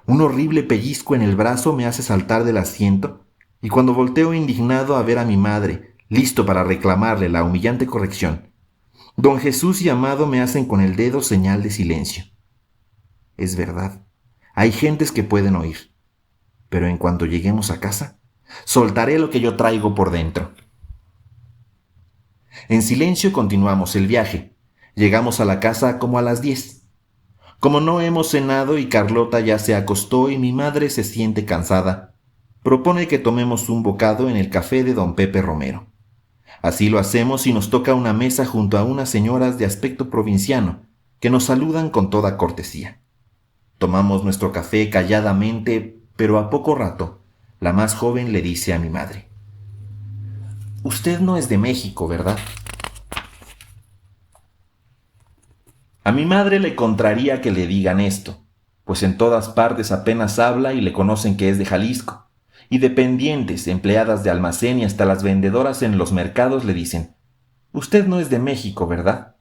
Un horrible pellizco en el brazo me hace saltar del asiento, y cuando volteo indignado a ver a mi madre, listo para reclamarle la humillante corrección, don Jesús y Amado me hacen con el dedo señal de silencio. Es verdad, hay gentes que pueden oír, pero en cuanto lleguemos a casa, soltaré lo que yo traigo por dentro. En silencio continuamos el viaje. Llegamos a la casa como a las 10. Como no hemos cenado y Carlota ya se acostó y mi madre se siente cansada, propone que tomemos un bocado en el café de don Pepe Romero. Así lo hacemos y nos toca una mesa junto a unas señoras de aspecto provinciano que nos saludan con toda cortesía. Tomamos nuestro café calladamente, pero a poco rato, la más joven le dice a mi madre: «Usted no es de México, ¿verdad?». A mi madre le contraría que le digan esto, pues en todas partes apenas habla y le conocen que es de Jalisco, y dependientes, empleadas de almacén y hasta las vendedoras en los mercados le dicen: «Usted no es de México, ¿verdad?».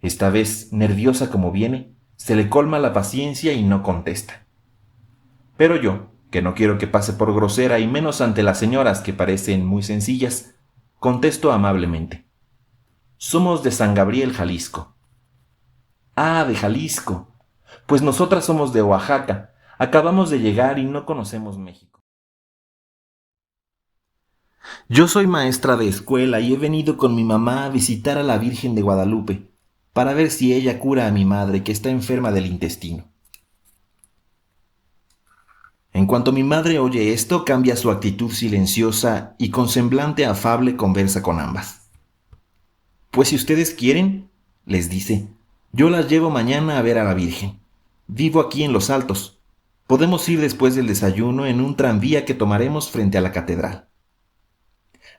Esta vez, nerviosa como viene, se le colma la paciencia y no contesta. Pero yo, que no quiero que pase por grosera y menos ante las señoras que parecen muy sencillas, contesto amablemente. Somos de San Gabriel, Jalisco. Ah, de Jalisco. Pues nosotras somos de Oaxaca. Acabamos de llegar y no conocemos México. Yo soy maestra de escuela y he venido con mi mamá a visitar a la Virgen de Guadalupe para ver si ella cura a mi madre que está enferma del intestino. En cuanto mi madre oye esto, cambia su actitud silenciosa y con semblante afable conversa con ambas. Pues si ustedes quieren, les dice, yo las llevo mañana a ver a la Virgen. Vivo aquí en Los Altos. Podemos ir después del desayuno en un tranvía que tomaremos frente a la catedral.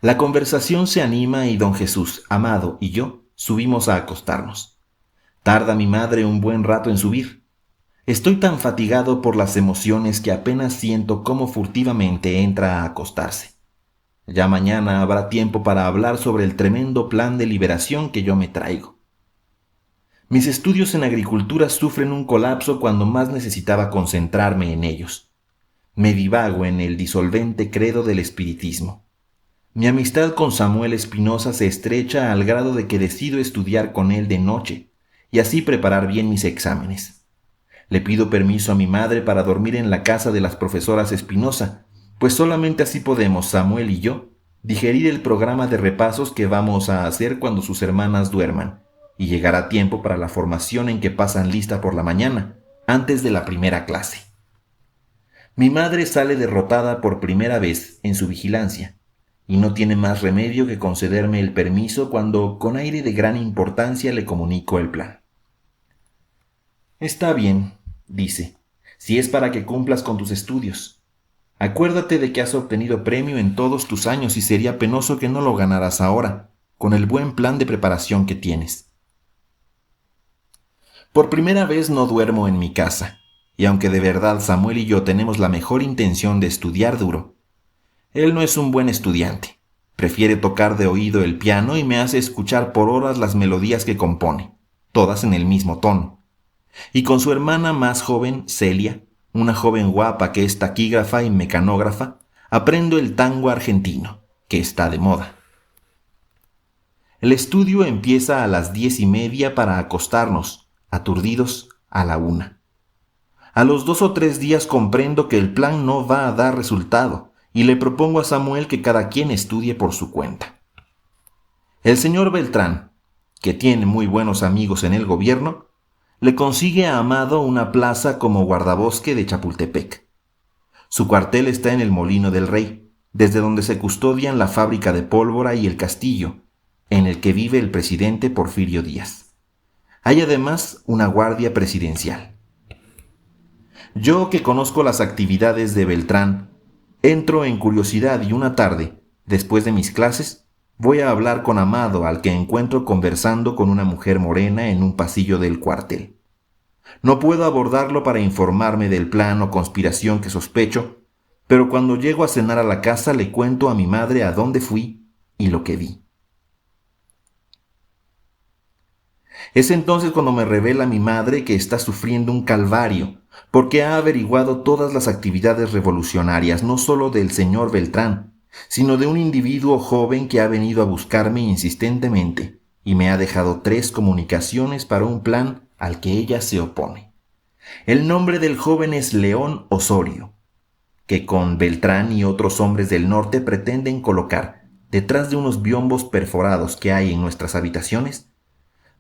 La conversación se anima y don Jesús, Amado y yo subimos a acostarnos. Tarda mi madre un buen rato en subir. Estoy tan fatigado por las emociones que apenas siento cómo furtivamente entra a acostarse. Ya mañana habrá tiempo para hablar sobre el tremendo plan de liberación que yo me traigo. Mis estudios en agricultura sufren un colapso cuando más necesitaba concentrarme en ellos. Me divago en el disolvente credo del espiritismo. Mi amistad con Samuel Espinosa se estrecha al grado de que decido estudiar con él de noche y así preparar bien mis exámenes. Le pido permiso a mi madre para dormir en la casa de las profesoras Espinosa, pues solamente así podemos, Samuel y yo, digerir el programa de repasos que vamos a hacer cuando sus hermanas duerman, y llegar a tiempo para la formación en que pasan lista por la mañana, antes de la primera clase. Mi madre sale derrotada por primera vez en su vigilancia, y no tiene más remedio que concederme el permiso cuando, con aire de gran importancia, le comunico el plan. Está bien, dice, si es para que cumplas con tus estudios. Acuérdate de que has obtenido premio en todos tus años y sería penoso que no lo ganaras ahora, con el buen plan de preparación que tienes. Por primera vez no duermo en mi casa, y aunque de verdad Samuel y yo tenemos la mejor intención de estudiar duro, él no es un buen estudiante. Prefiere tocar de oído el piano y me hace escuchar por horas las melodías que compone, todas en el mismo tono. Y con su hermana más joven, Celia, una joven guapa que es taquígrafa y mecanógrafa, aprendo el tango argentino, que está de moda. El estudio empieza a las 10:30 para acostarnos, aturdidos, a la 1. A los 2 o 3 días comprendo que el plan no va a dar resultado y le propongo a Samuel que cada quien estudie por su cuenta. El señor Beltrán, que tiene muy buenos amigos en el gobierno, le consigue a Amado una plaza como guardabosque de Chapultepec. Su cuartel está en el Molino del Rey, desde donde se custodian la fábrica de pólvora y el castillo, en el que vive el presidente Porfirio Díaz. Hay además una guardia presidencial. Yo, que conozco las actividades de Beltrán, entro en curiosidad y una tarde, después de mis clases, voy a hablar con Amado, al que encuentro conversando con una mujer morena en un pasillo del cuartel. No puedo abordarlo para informarme del plan o conspiración que sospecho, pero cuando llego a cenar a la casa le cuento a mi madre a dónde fui y lo que vi. Es entonces cuando me revela mi madre que está sufriendo un calvario, porque ha averiguado todas las actividades revolucionarias, no solo del señor Beltrán, sino de un individuo joven que ha venido a buscarme insistentemente y me ha dejado 3 comunicaciones para un plan al que ella se opone. El nombre del joven es León Osorio, que con Beltrán y otros hombres del norte pretenden colocar, detrás de unos biombos perforados que hay en nuestras habitaciones,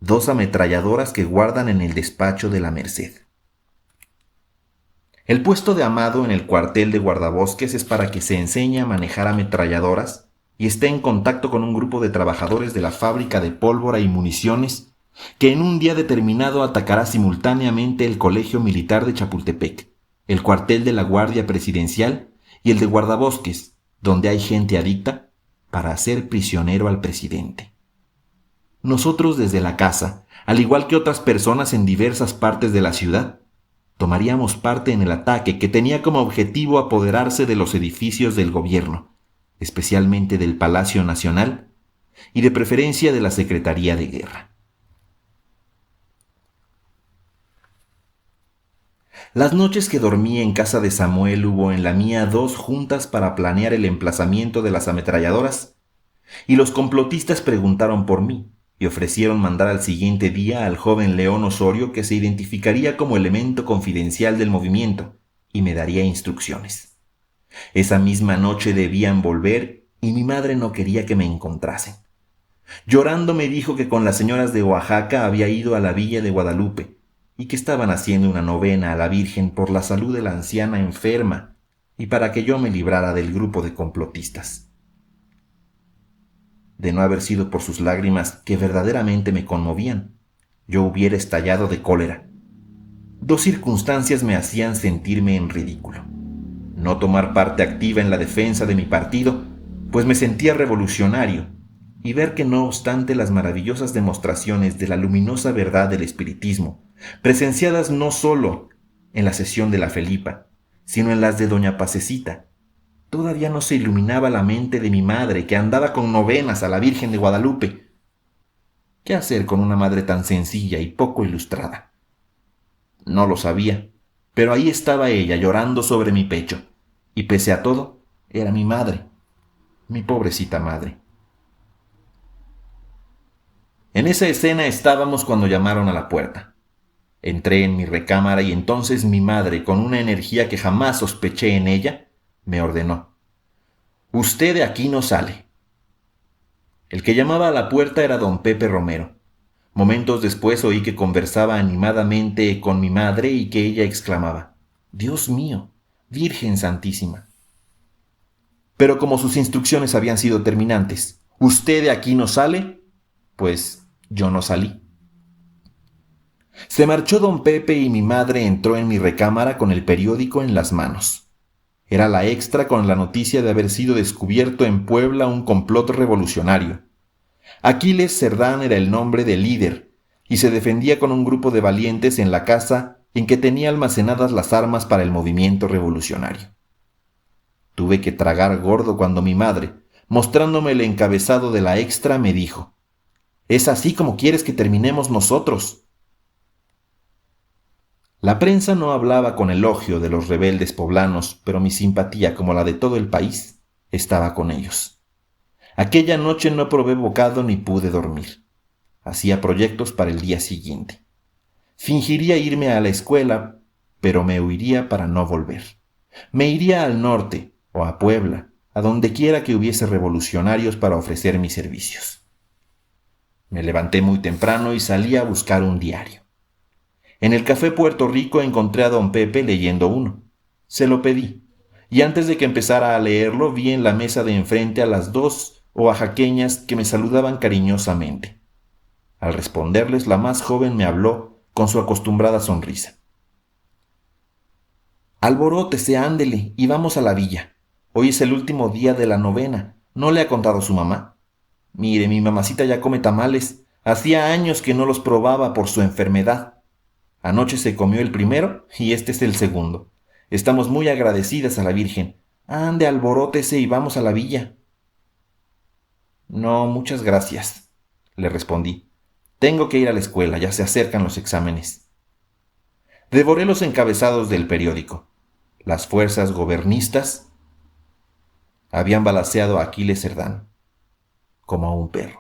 2 ametralladoras que guardan en el despacho de la Merced. El puesto de Amado en el cuartel de guardabosques es para que se enseñe a manejar ametralladoras y esté en contacto con un grupo de trabajadores de la fábrica de pólvora y municiones que en un día determinado atacará simultáneamente el Colegio Militar de Chapultepec, el cuartel de la Guardia Presidencial y el de guardabosques, donde hay gente adicta, para hacer prisionero al presidente. Nosotros desde la casa, al igual que otras personas en diversas partes de la ciudad, tomaríamos parte en el ataque que tenía como objetivo apoderarse de los edificios del gobierno, especialmente del Palacio Nacional y de preferencia de la Secretaría de Guerra. Las noches que dormí en casa de Samuel hubo en la mía 2 juntas para planear el emplazamiento de las ametralladoras, y los complotistas preguntaron por mí y ofrecieron mandar al siguiente día al joven León Osorio, que se identificaría como elemento confidencial del movimiento y me daría instrucciones. Esa misma noche debían volver y mi madre no quería que me encontrasen. Llorando me dijo que con las señoras de Oaxaca había ido a la villa de Guadalupe y que estaban haciendo una novena a la Virgen por la salud de la anciana enferma y para que yo me librara del grupo de complotistas. De no haber sido por sus lágrimas, que verdaderamente me conmovían, yo hubiera estallado de cólera. 2 circunstancias me hacían sentirme en ridículo: no tomar parte activa en la defensa de mi partido, pues me sentía revolucionario, y ver que no obstante las maravillosas demostraciones de la luminosa verdad del espiritismo, presenciadas no solo en la sesión de la Felipa, sino en las de doña Pacecita, todavía no se iluminaba la mente de mi madre, que andaba con novenas a la Virgen de Guadalupe. ¿Qué hacer con una madre tan sencilla y poco ilustrada? No lo sabía, pero ahí estaba ella llorando sobre mi pecho, y pese a todo, era mi madre, mi pobrecita madre. En esa escena estábamos cuando llamaron a la puerta. Entré en mi recámara y entonces mi madre, con una energía que jamás sospeché en ella, me ordenó: «Usted de aquí no sale». El que llamaba a la puerta era don Pepe Romero. Momentos después oí que conversaba animadamente con mi madre y que ella exclamaba: «Dios mío, Virgen Santísima». Pero como sus instrucciones habían sido terminantes: «Usted de aquí no sale», pues yo no salí. Se marchó don Pepe y mi madre entró en mi recámara con el periódico en las manos. Era la Extra, con la noticia de haber sido descubierto en Puebla un complot revolucionario. Aquiles Cerdán era el nombre del líder y se defendía con un grupo de valientes en la casa en que tenía almacenadas las armas para el movimiento revolucionario. Tuve que tragar gordo cuando mi madre, mostrándome el encabezado de la Extra, me dijo: «Es así como quieres que terminemos nosotros». La prensa no hablaba con elogio de los rebeldes poblanos, pero mi simpatía, como la de todo el país, estaba con ellos. Aquella noche no probé bocado ni pude dormir. Hacía proyectos para el día siguiente. Fingiría irme a la escuela, pero me huiría para no volver. Me iría al norte o a Puebla, a donde quiera que hubiese revolucionarios para ofrecer mis servicios. Me levanté muy temprano y salí a buscar un diario. En el Café Puerto Rico encontré a don Pepe leyendo uno. Se lo pedí, y antes de que empezara a leerlo vi en la mesa de enfrente a las 2 oaxaqueñas que me saludaban cariñosamente. Al responderles, la más joven me habló con su acostumbrada sonrisa: «Alborótese, ándele, y vamos a la villa. Hoy es el último día de la novena. ¿No le ha contado su mamá? Mire, mi mamacita ya come tamales. Hacía años que no los probaba por su enfermedad. Anoche se comió el primero y este es el segundo. Estamos muy agradecidas a la Virgen. Ande, alborótese y vamos a la villa». «No, muchas gracias», le respondí. «Tengo que ir a la escuela, ya se acercan los exámenes». Devoré los encabezados del periódico. Las fuerzas gobernistas habían balaceado a Aquiles Cerdán como a un perro.